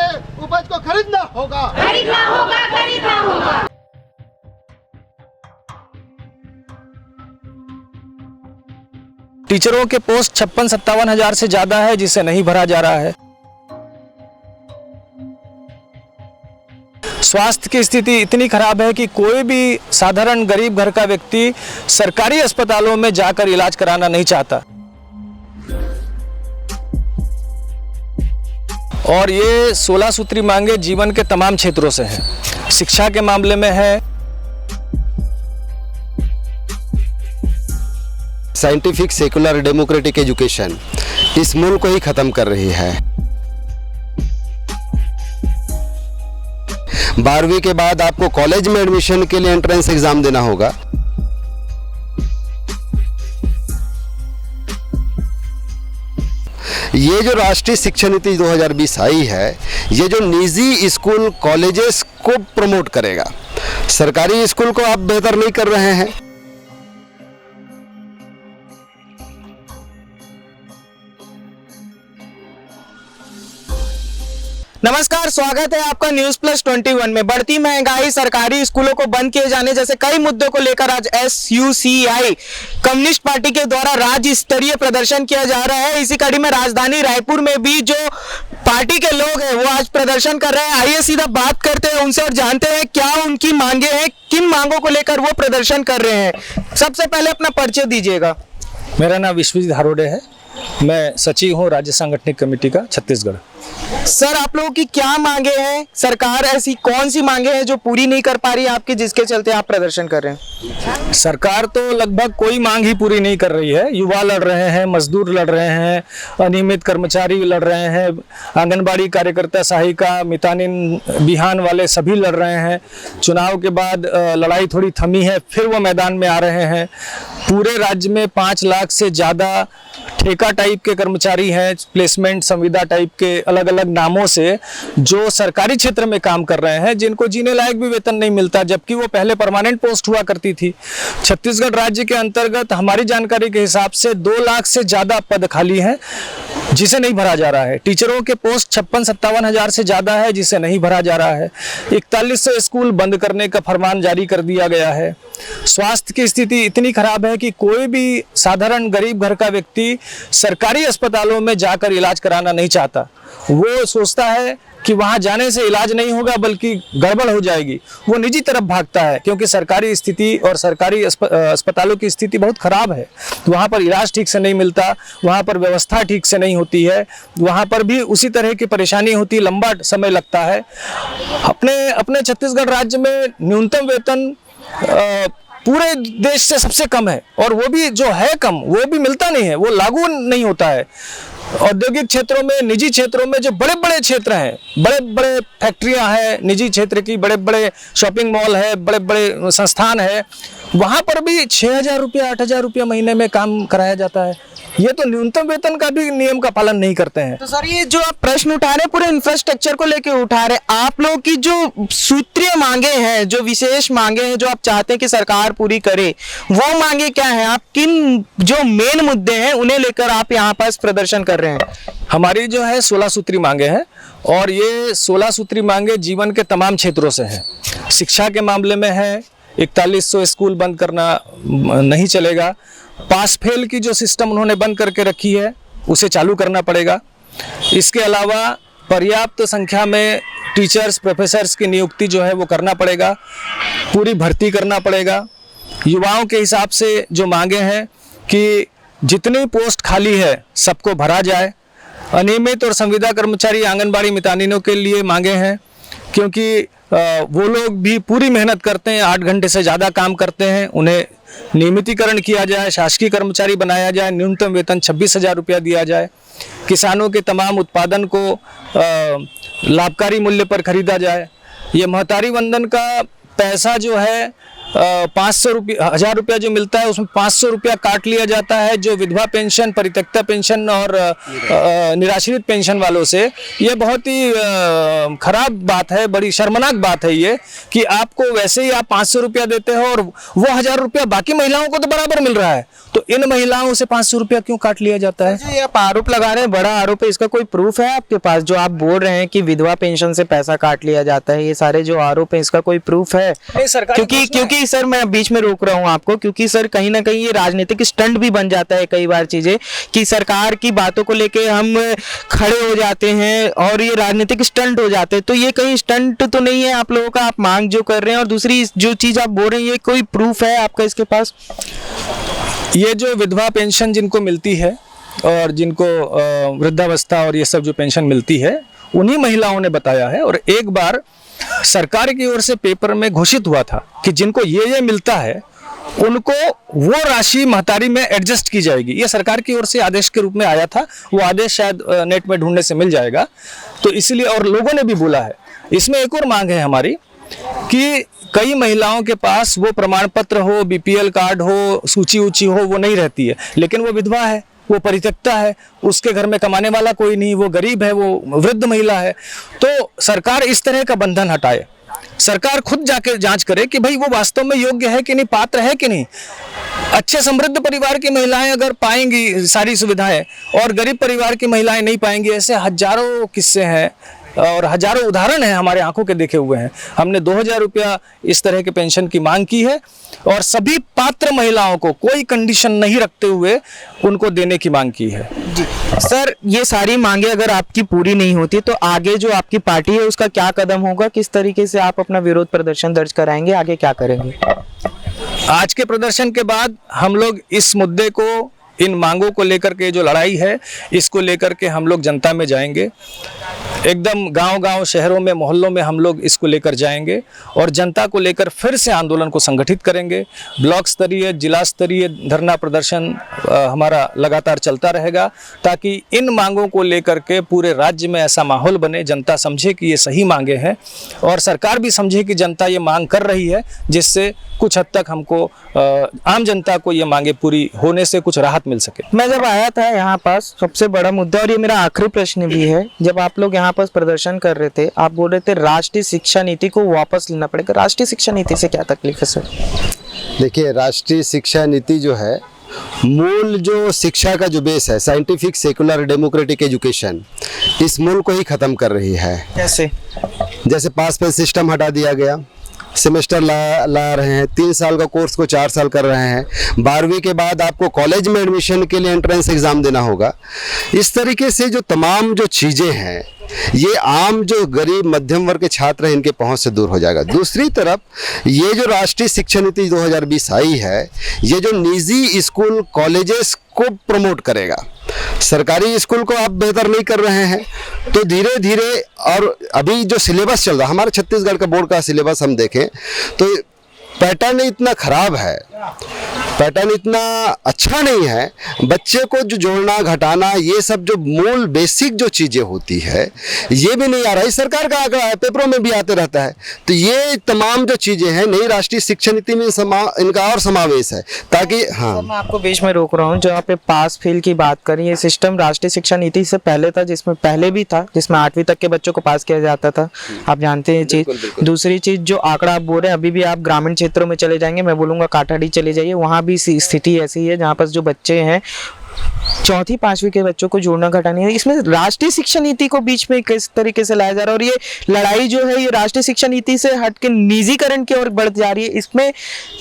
उपज को खरीदना होगा, खरीदना होगा, खरीदना होगा। टीचरों के पोस्ट 56-57 हजार से ज्यादा है, जिसे नहीं भरा जा रहा है। स्वास्थ्य की स्थिति इतनी खराब है कि कोई भी साधारण गरीब घर का व्यक्ति सरकारी अस्पतालों में जाकर इलाज कराना नहीं चाहता। और ये 16 सूत्री मांगे जीवन के तमाम क्षेत्रों से हैं। शिक्षा के मामले में है, साइंटिफिक सेकुलर डेमोक्रेटिक एजुकेशन इस मुल्क को ही खत्म कर रही है। 12वीं के बाद आपको कॉलेज में एडमिशन के लिए एंट्रेंस एग्जाम देना होगा। ये जो राष्ट्रीय शिक्षा नीति 2020 आई है, ये जो निजी स्कूल कॉलेजेस को प्रमोट करेगा, सरकारी स्कूल को आप बेहतर नहीं कर रहे हैं। नमस्कार, स्वागत है आपका न्यूज प्लस 21 में। बढ़ती महंगाई, सरकारी स्कूलों को बंद किए जाने जैसे कई मुद्दों को लेकर आज SUCI कम्युनिस्ट पार्टी के द्वारा राज्य स्तरीय प्रदर्शन किया जा रहा है। इसी कड़ी में राजधानी रायपुर में भी जो पार्टी के लोग हैं वो आज प्रदर्शन कर रहे हैं। आइए सीधा बात करते हैं उनसे और जानते हैं क्या उनकी मांगे हैं, किन मांगों को लेकर वो प्रदर्शन कर रहे हैं। सबसे पहले अपना परिचय दीजिएगा। मेरा नाम विश्वजीत हारोड़े है, मैं सचिव हूँ राज्य सांगठनिक कमेटी का छत्तीसगढ़। सर, आप लोगों की क्या मांगे हैं? सरकार ऐसी कौन सी मांगे हैं जो पूरी नहीं कर पा रही है आपकी, जिसके चलते आप प्रदर्शन कर रहे हैं? सरकार तो लगभग कोई मांग ही पूरी नहीं कर रही है। युवा लड़ रहे हैं, मजदूर लड़ रहे हैं, अनियमित कर्मचारी लड़ रहे हैं, आंगनबाड़ी कार्यकर्ता, सहायिका, मितानिन, बिहान वाले सभी लड़ रहे हैं। चुनाव के बाद लड़ाई थोड़ी थमी है, फिर वो मैदान में आ रहे हैं। पूरे राज्य में 5 लाख से ज़्यादा ठेका टाइप के कर्मचारी हैं, प्लेसमेंट संविदा टाइप के अलग अलग नामों से जो सरकारी क्षेत्र में काम कर रहे हैं, जिनको जीने लायक भी वेतन नहीं मिलता, जबकि वो पहले परमानेंट पोस्ट हुआ करती थी। छत्तीसगढ़ राज्य के अंतर्गत हमारी जानकारी के हिसाब से 2 लाख से ज़्यादा पद खाली हैं, जिसे नहीं भरा जा रहा है। टीचरों के पोस्ट 56-57 हजार से ज़्यादा है, जिसे नहीं भरा जा रहा है। 4100 स्कूल बंद करने का फरमान जारी कर दिया गया है। स्वास्थ्य की स्थिति इतनी खराब है कि कोई भी साधारण गरीब घर का व्यक्ति सरकारी अस्पतालों में जाकर इलाज कराना नहीं चाहता। वो सोचता है कि वहाँ जाने से इलाज नहीं होगा बल्कि गड़बड़ हो जाएगी। वो निजी तरफ भागता है क्योंकि सरकारी स्थिति और सरकारी अस्पतालों की स्थिति बहुत ख़राब है। वहाँ पर इलाज ठीक से नहीं मिलता, वहाँ पर व्यवस्था ठीक से नहीं होती है, वहाँ पर भी उसी तरह की परेशानी होती है, लंबा समय लगता है। अपने छत्तीसगढ़ राज्य में न्यूनतम वेतन पूरे देश से सबसे कम है, और वो भी जो है कम वो भी मिलता नहीं है, वो लागू नहीं होता है। औद्योगिक क्षेत्रों में, निजी क्षेत्रों में जो बड़े बड़े क्षेत्र हैं, बड़े बड़े फैक्ट्रियां हैं, निजी क्षेत्र की बड़े बड़े शॉपिंग मॉल है, बड़े बड़े संस्थान है, वहाँ पर भी 6,000 रुपया 8,000 रुपया महीने में काम कराया जाता है। ये तो न्यूनतम वेतन का भी नियम का पालन नहीं करते हैं। तो सर, ये जो आप प्रश्न उठा रहे हैं पूरे इंफ्रास्ट्रक्चर को लेके उठा रहे हैं। आप लोग की जो सूत्रीय मांगे हैं, जो विशेष मांगे हैं, जो आप चाहते हैं कि सरकार पूरी करे, वो मांगे क्या है? आप किन जो मेन मुद्दे हैं उन्हें लेकर आप यहाँ पास प्रदर्शन कर रहे हैं? हमारी जो है 16 सूत्री मांगे हैं, और ये 16 सूत्री मांगे जीवन के तमाम क्षेत्रों से हैं। शिक्षा के मामले में है, 4100 स्कूल बंद करना नहीं चलेगा। पास फेल की जो सिस्टम उन्होंने बंद करके रखी है उसे चालू करना पड़ेगा। इसके अलावा पर्याप्त संख्या में टीचर्स, प्रोफेसर्स की नियुक्ति जो है वो करना पड़ेगा, पूरी भर्ती करना पड़ेगा। युवाओं के हिसाब से जो मांगे हैं कि जितनी पोस्ट खाली है सबको भरा जाए। अनियमित और संविदा कर्मचारी, आंगनबाड़ी मितानिनों के लिए मांगे हैं, क्योंकि वो लोग भी पूरी मेहनत करते हैं, 8 घंटे से ज़्यादा काम करते हैं, उन्हें नियमितीकरण किया जाए, शासकीय कर्मचारी बनाया जाए, न्यूनतम वेतन 26,000 रुपया दिया जाए। किसानों के तमाम उत्पादन को लाभकारी मूल्य पर खरीदा जाए। ये महतारी वंदन का पैसा जो है 500 रुपया 1000 रुपया जो मिलता है उसमें 500 रुपया काट लिया जाता है जो विधवा पेंशन, परित्यक्ता पेंशन और निराश्रित पेंशन वालों से। ये बहुत ही खराब बात है, बड़ी शर्मनाक बात है ये कि आपको वैसे ही आप 500 रुपया देते हो और वो 1000 रुपया बाकी महिलाओं को तो बराबर मिल रहा है, तो इन महिलाओं से 500 रुपया क्यों काट लिया जाता है? जो ये आप आरोप लगा रहे हैं, बड़ा आरोप है, इसका कोई प्रूफ है आपके पास? जो आप बोल रहे हैं कि विधवा पेंशन से पैसा काट लिया जाता है, ये सारे जो आरोप हैं, इसका कोई प्रूफ है? नहीं, सरकार क्योंकि सर मैं बीच में रोक रहा हूँ आपको, क्योंकि सर कहीं ना कहीं ये राजनीतिक स्टंट भी बन जाता है कई बार चीजें, कि सरकार की बातों को लेके हम खड़े हो जाते हैं और ये राजनीतिक स्टंट हो जाते हैं। तो ये कहीं स्टंट तो नहीं है आप लोगों का, आप मांग जो कर रहे हैं? और दूसरी जो चीज आप बोल रहे हैं, ये कोई प्रूफ है आपका इसके पास? ये जो विधवा पेंशन जिनको मिलती है और जिनको वृद्धावस्था और ये सब जो पेंशन मिलती है, उन्हीं महिलाओं ने बताया है। और एक बार सरकार की ओर से पेपर में घोषित हुआ था कि जिनको ये मिलता है उनको वो राशि महतारी में एडजस्ट की जाएगी। ये सरकार की ओर से आदेश के रूप में आया था, वो आदेश शायद नेट में ढूंढने से मिल जाएगा। तो इसलिए, और लोगों ने भी बोला है, इसमें एक और मांग है हमारी कि कई महिलाओं के पास वो प्रमाण पत्र हो, बीपीएल कार्ड हो, सूची ऊंची हो, वो नहीं रहती है, लेकिन वो विधवा है, वो परित्यक्ता है, उसके घर में कमाने वाला कोई नहीं, वो गरीब है, वो वृद्ध महिला है। तो सरकार इस तरह का बंधन हटाए, सरकार खुद जाके जांच करे कि भाई वो वास्तव में योग्य है कि नहीं, पात्र है कि नहीं। अच्छे समृद्ध परिवार की महिलाएं अगर पाएंगी सारी सुविधाएं और गरीब परिवार की महिलाएं नहीं पाएंगी, ऐसे हजारों किस्से हैं और हजारों उदाहरण हैं, हमारे आंखों के देखे हुए हैं। हमने 2000 रुपया इस तरह के पेंशन की मांग की है और सभी पात्र महिलाओं को कोई कंडीशन नहीं रखते हुए उनको देने की मांग की है। जी सर, ये सारी मांगे अगर आपकी पूरी नहीं होती तो आगे जो आपकी पार्टी है उसका क्या कदम होगा? किस तरीके से आप अपना विरोध प्रदर्शन दर्ज कराएंगे? आगे क्या करेंगे? आज के प्रदर्शन के बाद हम लोग इस मुद्दे को, इन मांगों को लेकर के जो लड़ाई है, इसको लेकर के हम लोग जनता में जाएंगे, एकदम गांव-गांव, शहरों में, मोहल्लों में हम लोग इसको लेकर जाएंगे और जनता को लेकर फिर से आंदोलन को संगठित करेंगे। ब्लॉक स्तरीय, जिला स्तरीय धरना प्रदर्शन हमारा लगातार चलता रहेगा ताकि इन मांगों को लेकर के पूरे राज्य में ऐसा माहौल बने, जनता समझे कि ये सही मांगे हैं और सरकार भी समझे कि जनता ये मांग कर रही है, जिससे कुछ हद तक हमको, आम जनता को ये मांगे पूरी होने से कुछ राहत मिल सके। मैं जब आया था यहाँ पास, सबसे बड़ा मुद्दा, और ये मेरा आखिरी प्रश्न भी है, जब आप लोग यहाँ पास प्रदर्शन कर रहे थे, आप बोल रहे थे राष्ट्रीय शिक्षा नीति को वापस लेना पड़ेगा। राष्ट्रीय शिक्षा नीति से क्या तकलीफ है सर? देखिए, राष्ट्रीय शिक्षा नीति जो है, मूल जो शिक्षा का जो बेस है, साइंटिफिक, सेकुलर, डेमोक्रेटिक एजुकेशन, इस मूल को ही खत्म कर रही है। कैसे? जैसे पास फेल सिस्टम हटा दिया गया, सेमेस्टर ला रहे हैं, 3 साल का कोर्स को 4 साल कर रहे हैं, 12वीं के बाद आपको कॉलेज में एडमिशन के लिए एंट्रेंस एग्ज़ाम देना होगा। इस तरीके से जो तमाम जो चीज़ें हैं, ये आम जो गरीब मध्यम वर्ग के छात्र हैं, इनके पहुंच से दूर हो जाएगा। दूसरी तरफ ये जो राष्ट्रीय शिक्षा नीति 2020 आई है, ये जो निजी स्कूल कॉलेजेस को प्रमोट करेगा। सरकारी स्कूल को आप बेहतर नहीं कर रहे हैं, तो धीरे धीरे, और अभी जो सिलेबस चल रहा है, हमारे छत्तीसगढ़ का बोर्ड का सिलेबस हम देखें तो पैटर्न इतना खराब है, पैटर्न इतना अच्छा नहीं है। बच्चे को जो जोड़ना, घटाना, ये सब जो मूल बेसिक जो चीज़ें होती है, ये भी नहीं आ रहा है। सरकार का आंकड़ा है, पेपरों में भी आते रहता है। तो ये तमाम जो चीज़ें हैं, नई राष्ट्रीय शिक्षा नीति में इनका और समावेश है, ताकि हाँ। मैं आपको बीच में रोक रहा हूँ। जो आप पास फेल की बात करें, ये सिस्टम राष्ट्रीय शिक्षा नीति से पहले था, जिसमें पहले भी था, जिसमें 8वीं तक के बच्चों को पास किया जाता था, आप जानते हैं चीज़। दूसरी चीज़, जो आंकड़ा आप बोल रहे हैं, अभी भी आप ग्रामीण क्षेत्रों में चले जाएंगे, मैं बोलूँगा काठाड़ी चले जाइए, वहाँ भी स्थिति ऐसी है जहाँ पर जो बच्चे हैं 4वीं 5वीं के बच्चों को जोड़ना घटाना है। इसमें राष्ट्रीय शिक्षा नीति को बीच में किस तरीके से लाया जा रहा है, और ये लड़ाई जो है, ये राष्ट्रीय शिक्षा नीति से हट के निजीकरण की ओर बढ़ जा रही है। इसमें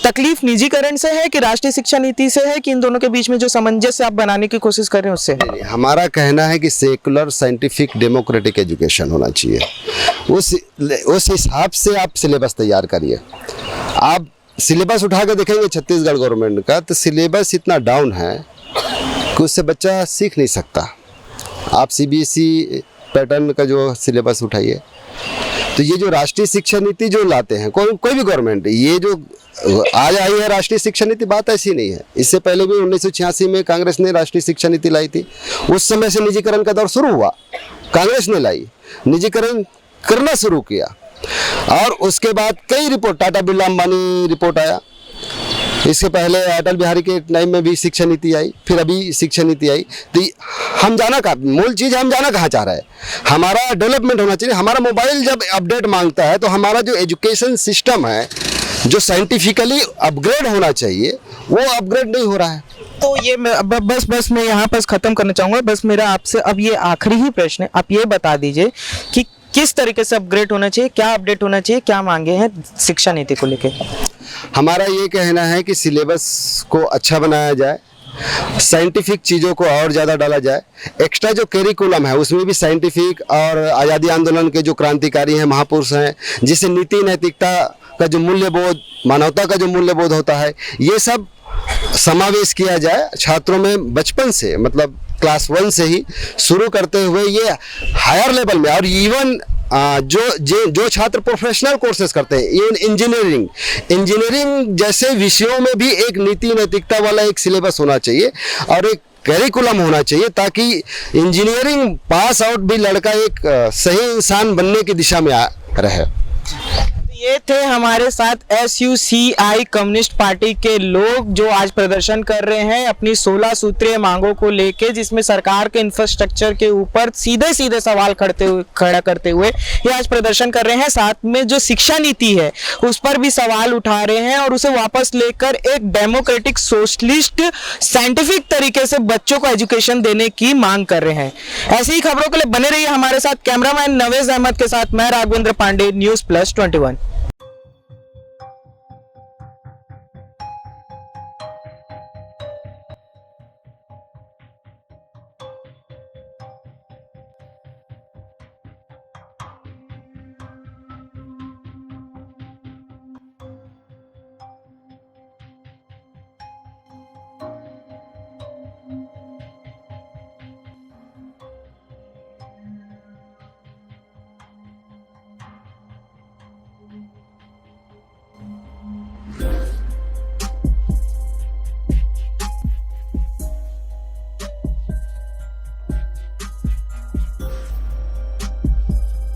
तकलीफ निजीकरण से है कि राष्ट्रीय शिक्षा नीति से है, कि इन दोनों के बीच में जो सामंजस्य आप बनाने की कोशिश कर रहे हैं उससे? हमारा कहना है कि सेकुलर, साइंटिफिक, डेमोक्रेटिक एजुकेशन होना चाहिए। उस हिसाब से आप सिलेबस तैयार करिए। आप सिलेबस उठा के देखेंगे छत्तीसगढ़ गवर्नमेंट का, तो सिलेबस इतना डाउन है कि उससे बच्चा सीख नहीं सकता। आप सीबीएसई पैटर्न का जो सिलेबस उठाइए, तो ये जो राष्ट्रीय शिक्षा नीति जो लाते हैं कोई भी गवर्नमेंट, ये जो आज आई है राष्ट्रीय शिक्षा नीति, बात ऐसी नहीं है। इससे पहले भी 1986 में कांग्रेस ने राष्ट्रीय शिक्षा नीति लाई थी। उस समय से निजीकरण का दौर शुरू हुआ, कांग्रेस ने लाई, निजीकरण करना शुरू किया। और उसके बाद कई रिपोर्ट, टाटा बिरला अंबानी रिपोर्ट आया, इसके पहले अटल बिहारी के टाइम में भी शिक्षा नीति आई, फिर अभी शिक्षा नीति आई। तो हम जाना का मूल चीज़, हम जाना कहाँ चाह रहा है, हमारा डेवलपमेंट होना चाहिए। हमारा मोबाइल जब अपडेट मांगता है तो हमारा जो एजुकेशन सिस्टम है, जो साइंटिफिकली अपग्रेड होना चाहिए, वो अपग्रेड नहीं हो रहा है। तो ये बस मैं यहाँ पर खत्म करना चाहूंगा। बस मेरा आपसे अब ये आखिरी ही प्रश्न है, आप ये बता दीजिए कि किस तरीके से अपग्रेड होना चाहिए, क्या अपडेट होना चाहिए, क्या मांगे हैं शिक्षा नीति को लेकर? हमारा ये कहना है कि सिलेबस को अच्छा बनाया जाए, साइंटिफिक चीज़ों को और ज़्यादा डाला जाए, एक्स्ट्रा जो करिकुलम है उसमें भी साइंटिफिक और आज़ादी आंदोलन के जो क्रांतिकारी हैं, महापुरुष हैं, जिससे नीति नैतिकता का जो मूल्यबोध, मानवता का जो मूल्यबोध होता है, ये सब समावेश किया जाए छात्रों में बचपन से, मतलब क्लास 1 से ही शुरू करते हुए ये हायर लेवल में। और इवन जो छात्र प्रोफेशनल कोर्सेज करते हैं, इवन इंजीनियरिंग जैसे विषयों में भी एक नीति नैतिकता वाला एक सिलेबस होना चाहिए और एक करिकुलम होना चाहिए, ताकि इंजीनियरिंग पास आउट भी लड़का एक सही इंसान बनने की दिशा में रहे। ये थे हमारे साथ SUCI कम्युनिस्ट पार्टी के लोग जो आज प्रदर्शन कर रहे हैं अपनी 16 सूत्रीय मांगों को लेके, जिसमें सरकार के इंफ्रास्ट्रक्चर के ऊपर सीधे सीधे सवाल खड़ा करते हुए ये आज प्रदर्शन कर रहे हैं। साथ में जो शिक्षा नीति है उस पर भी सवाल उठा रहे हैं और उसे वापस लेकर एक डेमोक्रेटिक सोशलिस्ट साइंटिफिक तरीके से बच्चों को एजुकेशन देने की मांग कर रहे हैं। ऐसी ही खबरों के लिए बने रहिए हमारे साथ। कैमरामैन नवेज अहमद के साथ मैं राघवेंद्र पांडे, News Plus 21।